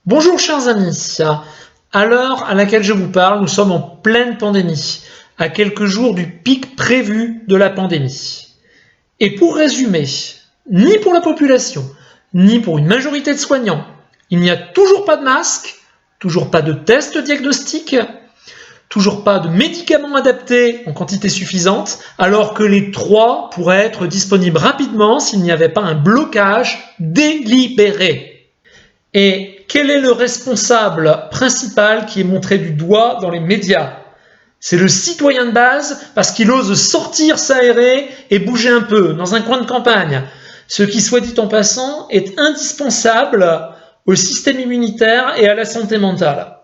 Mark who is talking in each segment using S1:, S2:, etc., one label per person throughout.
S1: Bonjour chers amis, à l'heure à laquelle je vous parle, nous sommes en pleine pandémie, à quelques jours du pic prévu de la pandémie. Et pour résumer, ni pour la population, ni pour une majorité de soignants, il n'y a toujours pas de masque, toujours pas de tests diagnostiques, toujours pas de médicaments adaptés en quantité suffisante, alors que les trois pourraient être disponibles rapidement s'il n'y avait pas un blocage délibéré. Et quel est le responsable principal qui est montré du doigt dans les médias? C'est le citoyen de base parce qu'il ose sortir, s'aérer et bouger un peu dans un coin de campagne. Ce qui, soit dit en passant, est indispensable au système immunitaire et à la santé mentale.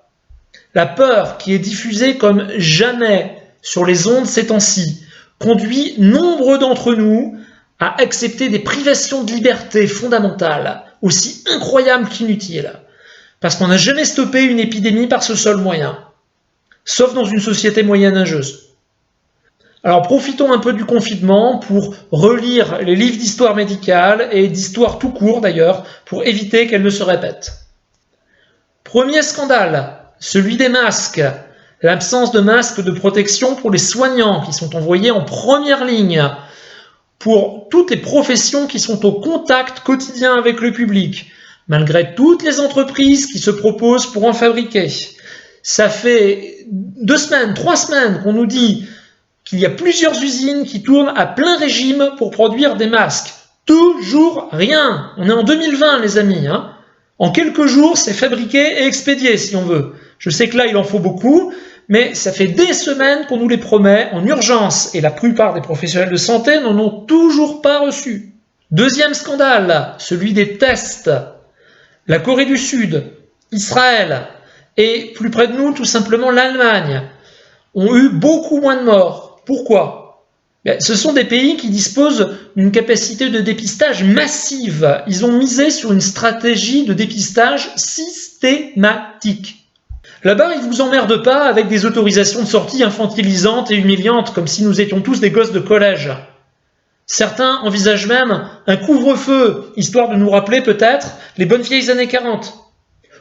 S1: La peur qui est diffusée comme jamais sur les ondes ces temps-ci conduit nombre d'entre nous à accepter des privations de liberté fondamentales, aussi incroyables qu'inutiles, parce qu'on n'a jamais stoppé une épidémie par ce seul moyen, sauf dans une société moyenâgeuse. Alors profitons un peu du confinement pour relire les livres d'histoire médicale et d'histoire tout court d'ailleurs, pour éviter qu'elles ne se répètent. Premier scandale, celui des masques. L'absence de masques de protection pour les soignants qui sont envoyés en première ligne, pour toutes les professions qui sont au contact quotidien avec le public, malgré toutes les entreprises qui se proposent pour en fabriquer. Ça fait 2 semaines, 3 semaines qu'on nous dit qu'il y a plusieurs usines qui tournent à plein régime pour produire des masques. Toujours rien. On est en 2020 les amis. En quelques jours, c'est fabriqué et expédié si on veut. Je sais que là, il en faut beaucoup, mais ça fait des semaines qu'on nous les promet en urgence et la plupart des professionnels de santé n'en ont toujours pas reçu. Deuxième scandale, celui des tests. La Corée du Sud, Israël et plus près de nous, tout simplement l'Allemagne ont eu beaucoup moins de morts. Pourquoi ? Ce sont des pays qui disposent d'une capacité de dépistage massive. Ils ont misé sur une stratégie de dépistage systématique. Là-bas, ils ne vous emmerdent pas avec des autorisations de sortie infantilisantes et humiliantes, comme si nous étions tous des gosses de collège. Certains envisagent même un couvre-feu, histoire de nous rappeler peut-être les bonnes vieilles années 40.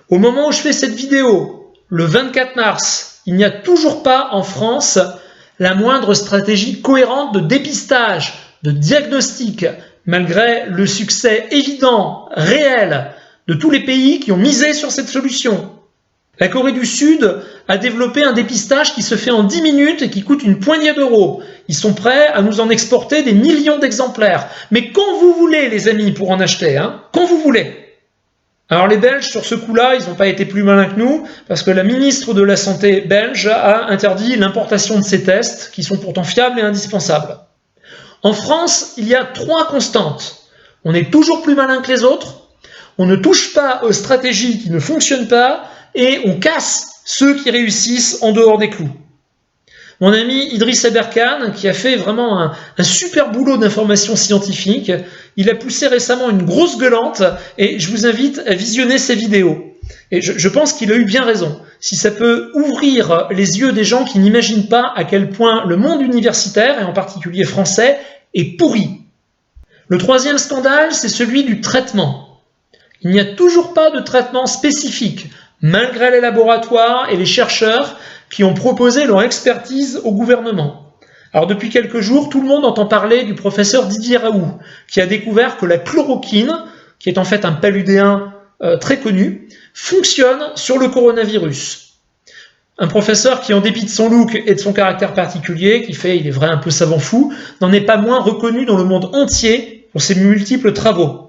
S1: Au moment où je fais cette vidéo, le 24 mars, il n'y a toujours pas en France la moindre stratégie cohérente de dépistage, de diagnostic, malgré le succès évident, réel, de tous les pays qui ont misé sur cette solution. La Corée du Sud a développé un dépistage qui se fait en 10 minutes et qui coûte une poignée d'euros. Ils sont prêts à nous en exporter des millions d'exemplaires. Mais quand vous voulez, les amis, pour en acheter, quand vous voulez. Alors les Belges, sur ce coup-là, ils n'ont pas été plus malins que nous, parce que la ministre de la Santé belge a interdit l'importation de ces tests, qui sont pourtant fiables et indispensables. En France, il y a 3 constantes. On est toujours plus malin que les autres, on ne touche pas aux stratégies qui ne fonctionnent pas, et on casse ceux qui réussissent en dehors des clous. Mon ami Idriss Aberkan, qui a fait vraiment un super boulot d'information scientifique, il a poussé récemment une grosse gueulante et je vous invite à visionner ses vidéos. Et je pense qu'il a eu bien raison. Si ça peut ouvrir les yeux des gens qui n'imaginent pas à quel point le monde universitaire, et en particulier français, est pourri. Le troisième scandale, c'est celui du traitement. Il n'y a toujours pas de traitement spécifique, malgré les laboratoires et les chercheurs qui ont proposé leur expertise au gouvernement. Alors depuis quelques jours, tout le monde entend parler du professeur Didier Raoult, qui a découvert que la chloroquine, qui est en fait un paludéen très connu, fonctionne sur le coronavirus. Un professeur qui, en dépit de son look et de son caractère particulier, qui fait, il est vrai, un peu savant fou, n'en est pas moins reconnu dans le monde entier pour ses multiples travaux.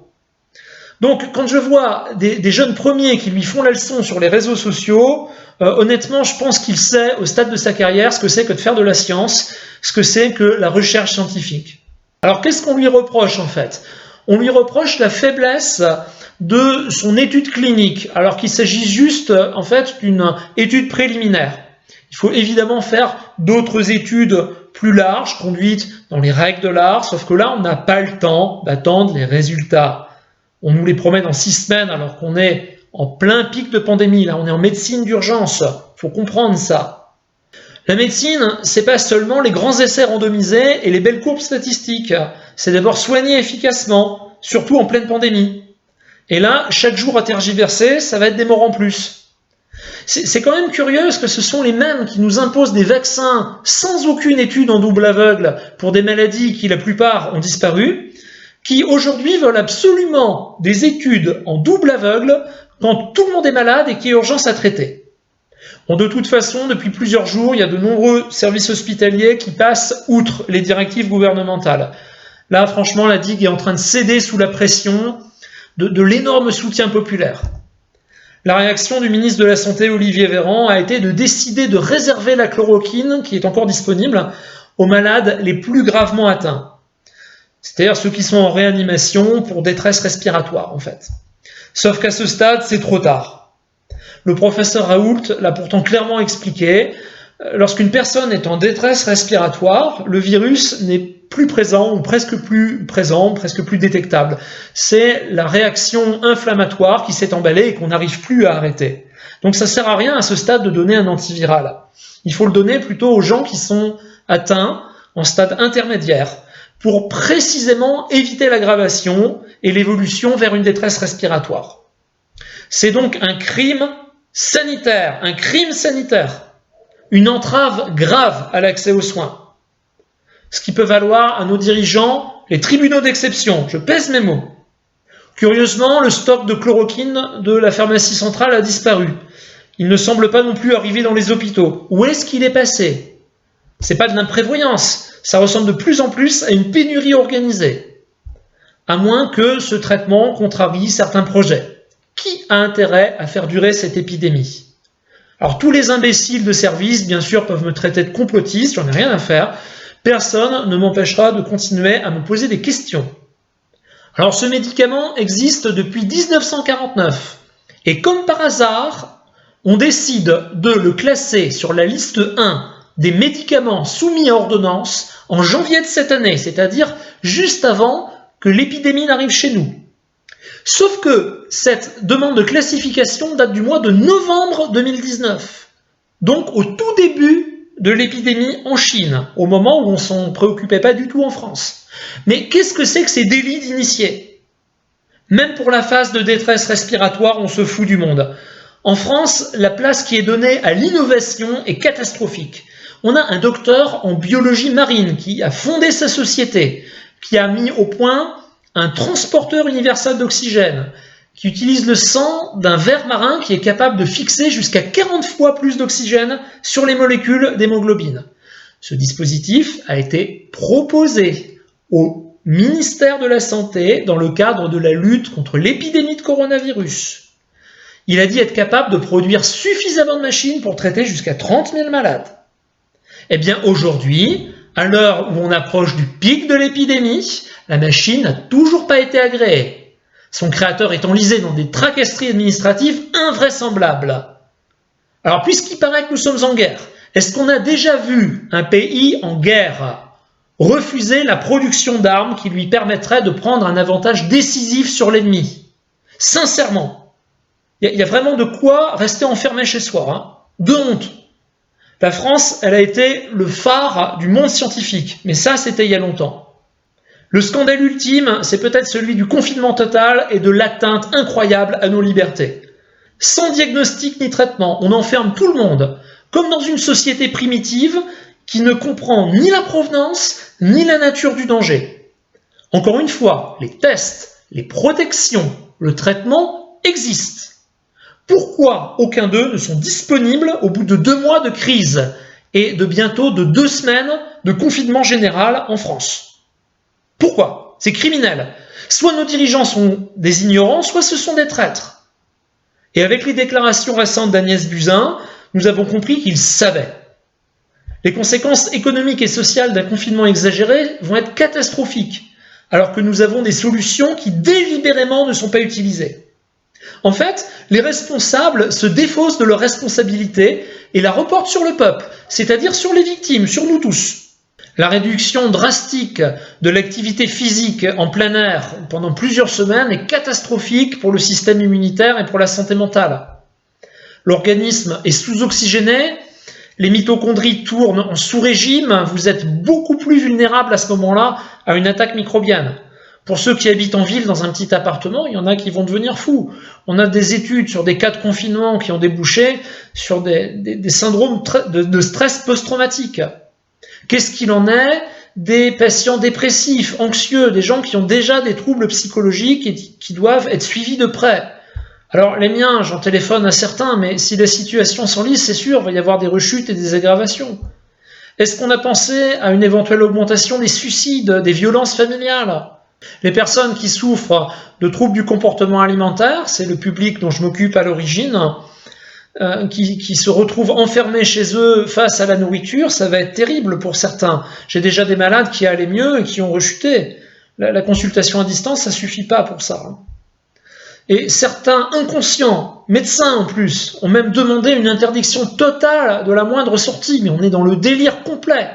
S1: Donc, quand je vois des jeunes premiers qui lui font la leçon sur les réseaux sociaux, honnêtement, je pense qu'il sait, au stade de sa carrière, ce que c'est que de faire de la science, ce que c'est que la recherche scientifique. Alors, qu'est-ce qu'on lui reproche, en fait ? On lui reproche la faiblesse de son étude clinique, alors qu'il s'agit juste, en fait, d'une étude préliminaire. Il faut évidemment faire d'autres études plus larges, conduites dans les règles de l'art, sauf que là, on n'a pas le temps d'attendre les résultats. On nous les promet dans 6 semaines alors qu'on est en plein pic de pandémie. Là, on est en médecine d'urgence. Faut comprendre ça. La médecine, c'est pas seulement les grands essais randomisés et les belles courbes statistiques. C'est d'abord soigner efficacement, surtout en pleine pandémie. Et là, chaque jour à tergiverser, ça va être des morts en plus. C'est quand même curieux parce que ce sont les mêmes qui nous imposent des vaccins sans aucune étude en double aveugle pour des maladies qui, la plupart, ont disparu, qui aujourd'hui veulent absolument des études en double aveugle quand tout le monde est malade et qu'il y a urgence à traiter. Bon, de toute façon, depuis plusieurs jours, il y a de nombreux services hospitaliers qui passent outre les directives gouvernementales. Là, franchement, la digue est en train de céder sous la pression de l'énorme soutien populaire. La réaction du ministre de la Santé, Olivier Véran, a été de décider de réserver la chloroquine, qui est encore disponible, aux malades les plus gravement atteints. C'est-à-dire ceux qui sont en réanimation pour détresse respiratoire, en fait. Sauf qu'à ce stade, c'est trop tard. Le professeur Raoult l'a pourtant clairement expliqué. Lorsqu'une personne est en détresse respiratoire, le virus n'est plus présent ou presque plus présent, presque plus détectable. C'est la réaction inflammatoire qui s'est emballée et qu'on n'arrive plus à arrêter. Donc ça ne sert à rien à ce stade de donner un antiviral. Il faut le donner plutôt aux gens qui sont atteints en stade intermédiaire pour précisément éviter l'aggravation et l'évolution vers une détresse respiratoire. C'est donc un crime sanitaire, une entrave grave à l'accès aux soins. Ce qui peut valoir à nos dirigeants les tribunaux d'exception, je pèse mes mots. Curieusement, le stock de chloroquine de la pharmacie centrale a disparu. Il ne semble pas non plus arriver dans les hôpitaux. Où est-ce qu'il est passé? C'est pas de l'imprévoyance, ça ressemble de plus en plus à une pénurie organisée. À moins que ce traitement contrarie certains projets. Qui a intérêt à faire durer cette épidémie? Alors tous les imbéciles de service, bien sûr, peuvent me traiter de complotiste, j'en ai rien à faire. Personne ne m'empêchera de continuer à me poser des questions. Alors ce médicament existe depuis 1949. Et comme par hasard, on décide de le classer sur la liste 1 des médicaments soumis à ordonnance en janvier de cette année, c'est-à-dire juste avant que l'épidémie n'arrive chez nous. Sauf que cette demande de classification date du mois de novembre 2019, donc au tout début de l'épidémie en Chine, au moment où on ne s'en préoccupait pas du tout en France. Mais qu'est-ce que c'est que ces délits d'initiés? Même pour la phase de détresse respiratoire, on se fout du monde. En France, la place qui est donnée à l'innovation est catastrophique. On a un docteur en biologie marine qui a fondé sa société, qui a mis au point un transporteur universel d'oxygène, qui utilise le sang d'un ver marin qui est capable de fixer jusqu'à 40 fois plus d'oxygène sur les molécules d'hémoglobine. Ce dispositif a été proposé au ministère de la Santé dans le cadre de la lutte contre l'épidémie de coronavirus. Il a dit être capable de produire suffisamment de machines pour traiter jusqu'à 30 000 malades. Eh bien aujourd'hui, à l'heure où on approche du pic de l'épidémie, la machine n'a toujours pas été agréée. Son créateur est enlisé dans des tracasseries administratives invraisemblables. Alors, puisqu'il paraît que nous sommes en guerre, est-ce qu'on a déjà vu un pays en guerre refuser la production d'armes qui lui permettrait de prendre un avantage décisif sur l'ennemi? Sincèrement, il y a vraiment de quoi rester enfermé chez soi. De honte. La France, elle a été le phare du monde scientifique, mais ça, c'était il y a longtemps. Le scandale ultime, c'est peut-être celui du confinement total et de l'atteinte incroyable à nos libertés. Sans diagnostic ni traitement, on enferme tout le monde, comme dans une société primitive qui ne comprend ni la provenance ni la nature du danger. Encore une fois, les tests, les protections, le traitement existent. Pourquoi aucun d'eux ne sont disponibles au bout de 2 mois de crise et de bientôt de 2 semaines de confinement général en France? Pourquoi? C'est criminel. Soit nos dirigeants sont des ignorants, soit ce sont des traîtres. Et avec les déclarations récentes d'Agnès Buzyn, nous avons compris qu'ils savaient. Les conséquences économiques et sociales d'un confinement exagéré vont être catastrophiques, alors que nous avons des solutions qui délibérément ne sont pas utilisées. En fait, les responsables se défaussent de leur responsabilité et la reportent sur le peuple, c'est-à-dire sur les victimes, sur nous tous. La réduction drastique de l'activité physique en plein air pendant plusieurs semaines est catastrophique pour le système immunitaire et pour la santé mentale. L'organisme est sous-oxygéné, les mitochondries tournent en sous-régime, vous êtes beaucoup plus vulnérable à ce moment-là à une attaque microbienne. Pour ceux qui habitent en ville dans un petit appartement, il y en a qui vont devenir fous. On a des études sur des cas de confinement qui ont débouché sur des syndromes de stress post-traumatique. Qu'est-ce qu'il en est des patients dépressifs, anxieux, des gens qui ont déjà des troubles psychologiques et qui doivent être suivis de près? Alors les miens, j'en téléphone à certains, mais si la situation s'enlise, c'est sûr, il va y avoir des rechutes et des aggravations. Est-ce qu'on a pensé à une éventuelle augmentation des suicides, des violences familiales? Les personnes qui souffrent de troubles du comportement alimentaire, c'est le public dont je m'occupe à l'origine, qui se retrouvent enfermés chez eux face à la nourriture, ça va être terrible pour certains. J'ai déjà des malades qui allaient mieux et qui ont rechuté. La consultation à distance, ça suffit pas pour ça. Et certains inconscients, médecins en plus, ont même demandé une interdiction totale de la moindre sortie, mais on est dans le délire complet.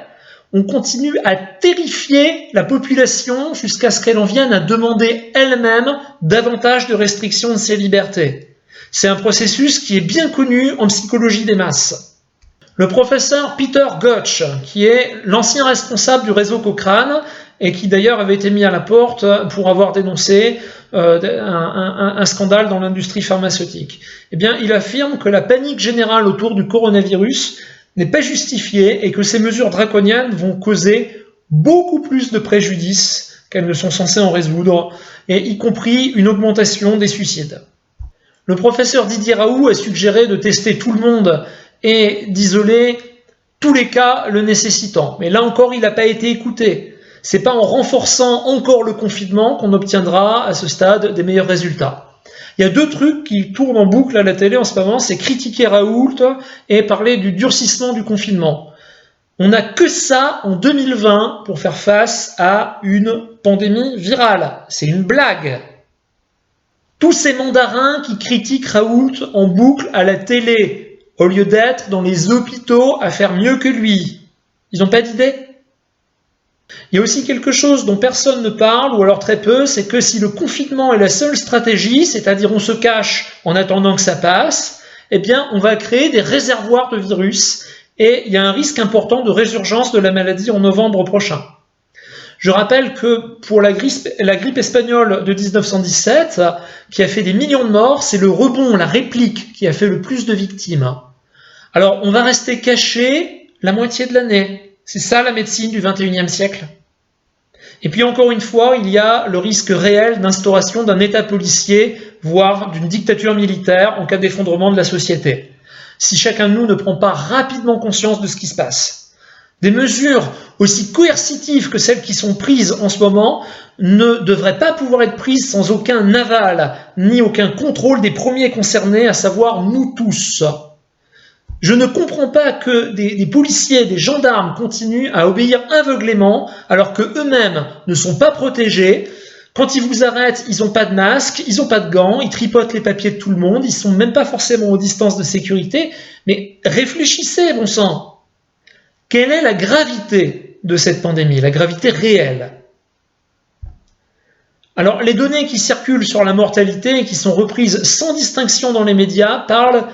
S1: On continue à terrifier la population jusqu'à ce qu'elle en vienne à demander elle-même davantage de restrictions de ses libertés. C'est un processus qui est bien connu en psychologie des masses. Le professeur Peter Gotch, qui est l'ancien responsable du réseau Cochrane, et qui d'ailleurs avait été mis à la porte pour avoir dénoncé un scandale dans l'industrie pharmaceutique. Eh bien, il affirme que la panique générale autour du coronavirus n'est pas justifiée et que ces mesures draconiennes vont causer beaucoup plus de préjudices qu'elles ne sont censées en résoudre, et y compris une augmentation des suicides. Le professeur Didier Raoult a suggéré de tester tout le monde et d'isoler tous les cas le nécessitant. Mais là encore, il n'a pas été écouté. C'est pas en renforçant encore le confinement qu'on obtiendra à ce stade des meilleurs résultats. Il y a deux trucs qui tournent en boucle à la télé en ce moment, c'est critiquer Raoult et parler du durcissement du confinement. On n'a que ça en 2020 pour faire face à une pandémie virale. C'est une blague. Tous ces mandarins qui critiquent Raoult en boucle à la télé, au lieu d'être dans les hôpitaux à faire mieux que lui, ils n'ont pas d'idée? Il y a aussi quelque chose dont personne ne parle, ou alors très peu, c'est que si le confinement est la seule stratégie, c'est-à-dire on se cache en attendant que ça passe, eh bien on va créer des réservoirs de virus, et il y a un risque important de résurgence de la maladie en novembre prochain. Je rappelle que pour la grippe espagnole de 1917, qui a fait des millions de morts, c'est le rebond, la réplique, qui a fait le plus de victimes. Alors on va rester caché la moitié de l'année. C'est ça la médecine du XXIe siècle. Et puis encore une fois, il y a le risque réel d'instauration d'un État policier, voire d'une dictature militaire en cas d'effondrement de la société, si chacun de nous ne prend pas rapidement conscience de ce qui se passe. Des mesures aussi coercitives que celles qui sont prises en ce moment ne devraient pas pouvoir être prises sans aucun aval, ni aucun contrôle des premiers concernés, à savoir nous tous. Je ne comprends pas que des policiers, des gendarmes continuent à obéir aveuglément alors qu'eux-mêmes ne sont pas protégés. Quand ils vous arrêtent, ils n'ont pas de masque, ils n'ont pas de gants, ils tripotent les papiers de tout le monde, ils ne sont même pas forcément aux distances de sécurité. Mais réfléchissez, bon sang. Quelle est la gravité de cette pandémie, la gravité réelle? Alors, les données qui circulent sur la mortalité et qui sont reprises sans distinction dans les médias parlent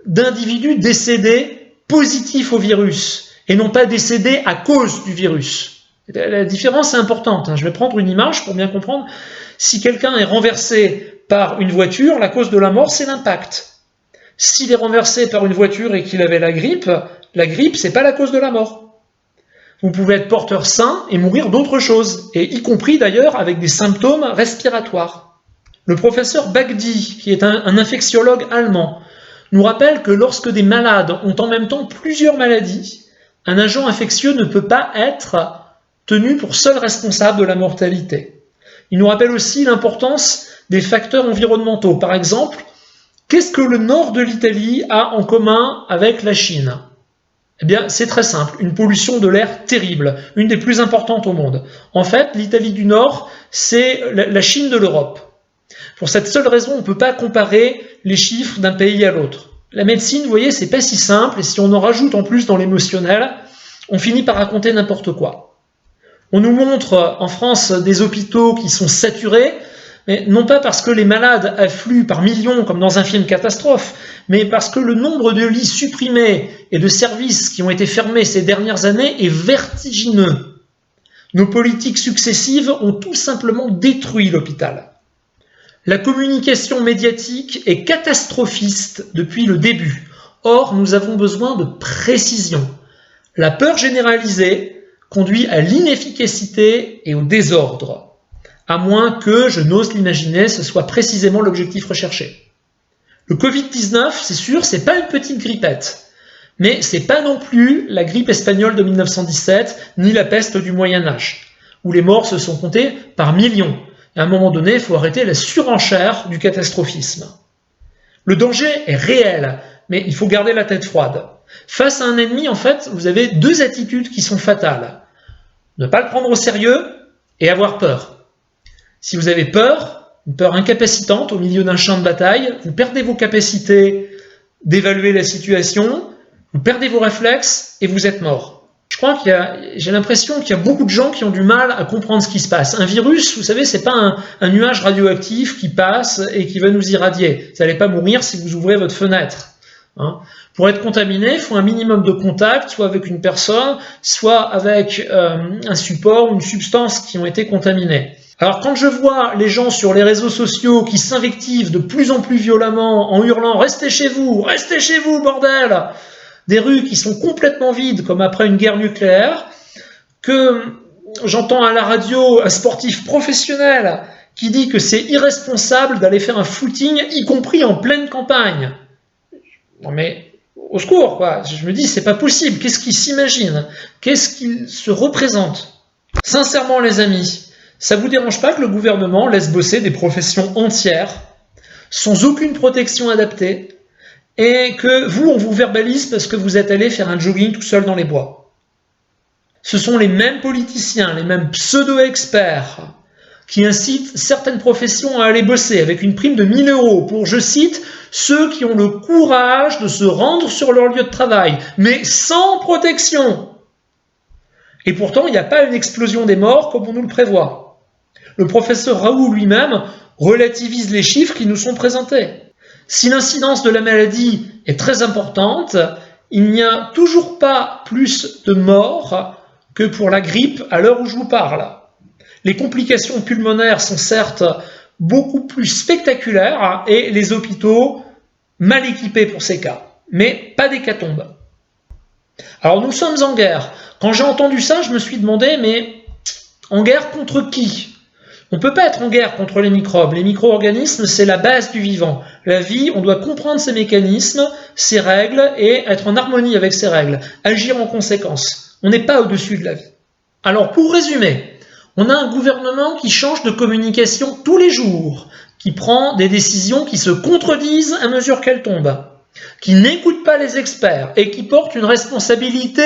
S1: d'individus décédés positifs au virus et non pas décédés à cause du virus. La différence est importante. Je vais prendre une image pour bien comprendre. Si quelqu'un est renversé par une voiture, la cause de la mort, c'est l'impact. S'il est renversé par une voiture et qu'il avait la grippe, c'est pas la cause de la mort. Vous pouvez être porteur sain et mourir d'autre chose, et y compris d'ailleurs avec des symptômes respiratoires. Le professeur Bagdi, qui est un infectiologue allemand, nous rappelle que lorsque des malades ont en même temps plusieurs maladies, un agent infectieux ne peut pas être tenu pour seul responsable de la mortalité. Il nous rappelle aussi l'importance des facteurs environnementaux. Par exemple, qu'est-ce que le nord de l'Italie a en commun avec la Chine? Eh bien, c'est très simple, une pollution de l'air terrible, une des plus importantes au monde. En fait, l'Italie du Nord, c'est la Chine de l'Europe. Pour cette seule raison, on ne peut pas comparer les chiffres d'un pays à l'autre. La médecine, vous voyez, c'est pas si simple, et si on en rajoute en plus dans l'émotionnel, on finit par raconter n'importe quoi. On nous montre en France des hôpitaux qui sont saturés, mais non pas parce que les malades affluent par millions comme dans un film catastrophe, mais parce que le nombre de lits supprimés et de services qui ont été fermés ces dernières années est vertigineux. Nos politiques successives ont tout simplement détruit l'hôpital. La communication médiatique est catastrophiste depuis le début. Or, nous avons besoin de précision. La peur généralisée conduit à l'inefficacité et au désordre, à moins que, je n'ose l'imaginer, ce soit précisément l'objectif recherché. Le Covid-19, c'est sûr, c'est pas une petite grippette, mais c'est pas non plus la grippe espagnole de 1917, ni la peste du Moyen-Âge, où les morts se sont comptés par millions. À un moment donné, il faut arrêter la surenchère du catastrophisme. Le danger est réel, mais il faut garder la tête froide. Face à un ennemi, en fait, vous avez deux attitudes qui sont fatales. Ne pas le prendre au sérieux et avoir peur. Si vous avez peur, une peur incapacitante au milieu d'un champ de bataille, vous perdez vos capacités d'évaluer la situation, vous perdez vos réflexes et vous êtes mort. J'ai l'impression qu'il y a beaucoup de gens qui ont du mal à comprendre ce qui se passe. Un virus, vous savez, c'est pas un nuage radioactif qui passe et qui va nous irradier. Vous n'allez pas mourir si vous ouvrez votre fenêtre. Pour être contaminé, il faut un minimum de contact, soit avec une personne, soit avec un support, une substance qui ont été contaminés. Alors quand je vois les gens sur les réseaux sociaux qui s'invectivent de plus en plus violemment en hurlant « Restez chez vous, bordel !» des rues qui sont complètement vides comme après une guerre nucléaire, que j'entends à la radio un sportif professionnel qui dit que c'est irresponsable d'aller faire un footing, y compris en pleine campagne. Non mais, au secours, quoi. Je me dis, c'est pas possible. Qu'est-ce qu'il s'imagine? Qu'est-ce qu'il se représente? Sincèrement, les amis, ça vous dérange pas que le gouvernement laisse bosser des professions entières, sans aucune protection adaptée, et que vous, on vous verbalise parce que vous êtes allé faire un jogging tout seul dans les bois? Ce sont les mêmes politiciens, les mêmes pseudo-experts, qui incitent certaines professions à aller bosser avec une prime de 1 000 € pour, je cite, ceux qui ont le courage de se rendre sur leur lieu de travail, mais sans protection. Et pourtant, il n'y a pas une explosion des morts comme on nous le prévoit. Le professeur Raoult lui-même relativise les chiffres qui nous sont présentés. Si l'incidence de la maladie est très importante, il n'y a toujours pas plus de morts que pour la grippe à l'heure où je vous parle. Les complications pulmonaires sont certes beaucoup plus spectaculaires et les hôpitaux mal équipés pour ces cas, mais pas d'hécatombe. Alors nous sommes en guerre. Quand j'ai entendu ça, je me suis demandé, mais en guerre contre qui? On ne peut pas être en guerre contre les microbes. Les micro-organismes, c'est la base du vivant. La vie, on doit comprendre ses mécanismes, ses règles et être en harmonie avec ces règles, agir en conséquence. On n'est pas au-dessus de la vie. Alors pour résumer, on a un gouvernement qui change de communication tous les jours, qui prend des décisions qui se contredisent à mesure qu'elles tombent, qui n'écoute pas les experts et qui porte une responsabilité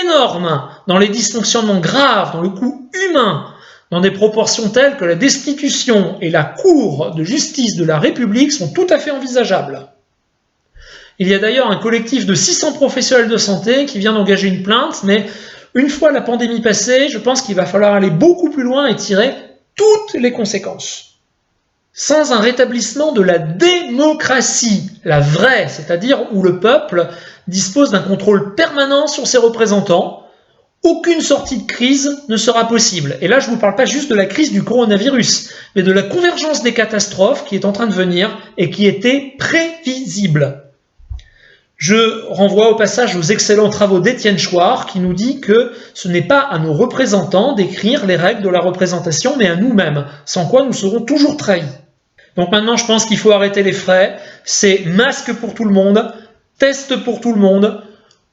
S1: énorme dans les dysfonctionnements graves, dans le coût humain, dans des proportions telles que la destitution et la Cour de justice de la République sont tout à fait envisageables. Il y a d'ailleurs un collectif de 600 professionnels de santé qui vient d'engager une plainte, mais une fois la pandémie passée, je pense qu'il va falloir aller beaucoup plus loin et tirer toutes les conséquences. Sans un rétablissement de la démocratie, la vraie, c'est-à-dire où le peuple dispose d'un contrôle permanent sur ses représentants, aucune sortie de crise ne sera possible. Et là, je ne vous parle pas juste de la crise du coronavirus, mais de la convergence des catastrophes qui est en train de venir et qui était prévisible. Je renvoie au passage aux excellents travaux d'Étienne Chouard qui nous dit que ce n'est pas à nos représentants d'écrire les règles de la représentation, mais à nous-mêmes, sans quoi nous serons toujours trahis. Donc maintenant, je pense qu'il faut arrêter les frais. C'est masque pour tout le monde, test pour tout le monde,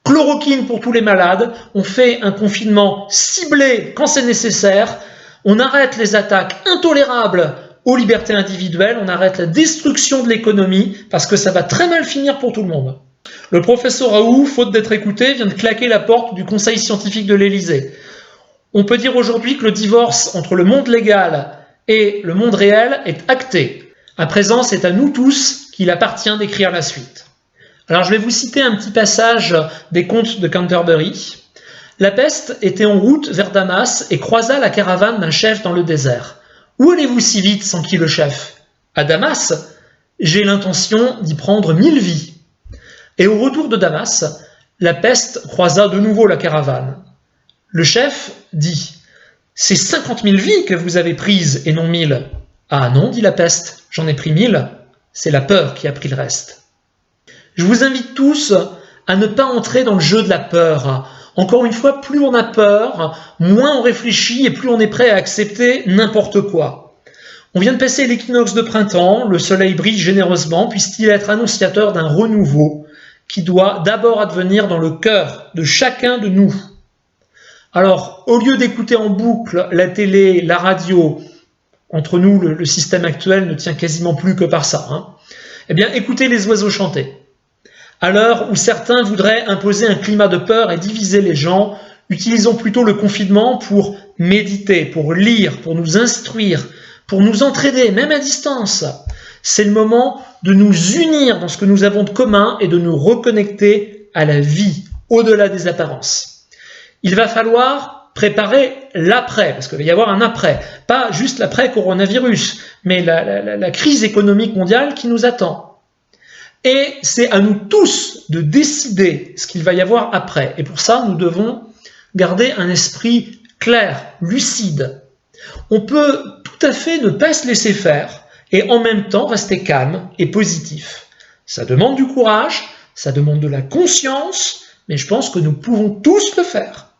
S1: chloroquine pour tous les malades, on fait un confinement ciblé quand c'est nécessaire, on arrête les attaques intolérables aux libertés individuelles, on arrête la destruction de l'économie, parce que ça va très mal finir pour tout le monde. Le professeur Raoult, faute d'être écouté, vient de claquer la porte du Conseil scientifique de l'Élysée. On peut dire aujourd'hui que le divorce entre le monde légal et le monde réel est acté. À présent, c'est à nous tous qu'il appartient d'écrire la suite. Alors je vais vous citer un petit passage des contes de Canterbury. La peste était en route vers Damas et croisa la caravane d'un chef dans le désert. Où allez-vous si vite, s'enquit le chef? À Damas? J'ai l'intention d'y prendre 1000 vies. Et au retour de Damas, la peste croisa de nouveau la caravane. Le chef dit: C'est 50 000 vies que vous avez prises et non 1000. Ah non, dit la peste, j'en ai pris 1000. C'est la peur qui a pris le reste. Je vous invite tous à ne pas entrer dans le jeu de la peur. Encore une fois, plus on a peur, moins on réfléchit et plus on est prêt à accepter n'importe quoi. On vient de passer l'équinoxe de printemps, le soleil brille généreusement, puisqu'il être annonciateur d'un renouveau qui doit d'abord advenir dans le cœur de chacun de nous. Alors, au lieu d'écouter en boucle la télé, la radio, entre nous, le système actuel ne tient quasiment plus que par ça, eh bien, écoutez les oiseaux chanter. À l'heure où certains voudraient imposer un climat de peur et diviser les gens, utilisons plutôt le confinement pour méditer, pour lire, pour nous instruire, pour nous entraider, même à distance. C'est le moment de nous unir dans ce que nous avons de commun et de nous reconnecter à la vie, au-delà des apparences. Il va falloir préparer l'après, parce qu'il va y avoir un après, pas juste l'après-coronavirus, mais la crise économique mondiale qui nous attend. Et c'est à nous tous de décider ce qu'il va y avoir après. Et pour ça, nous devons garder un esprit clair, lucide. On peut tout à fait ne pas se laisser faire et en même temps rester calme et positif. Ça demande du courage, ça demande de la conscience, mais je pense que nous pouvons tous le faire.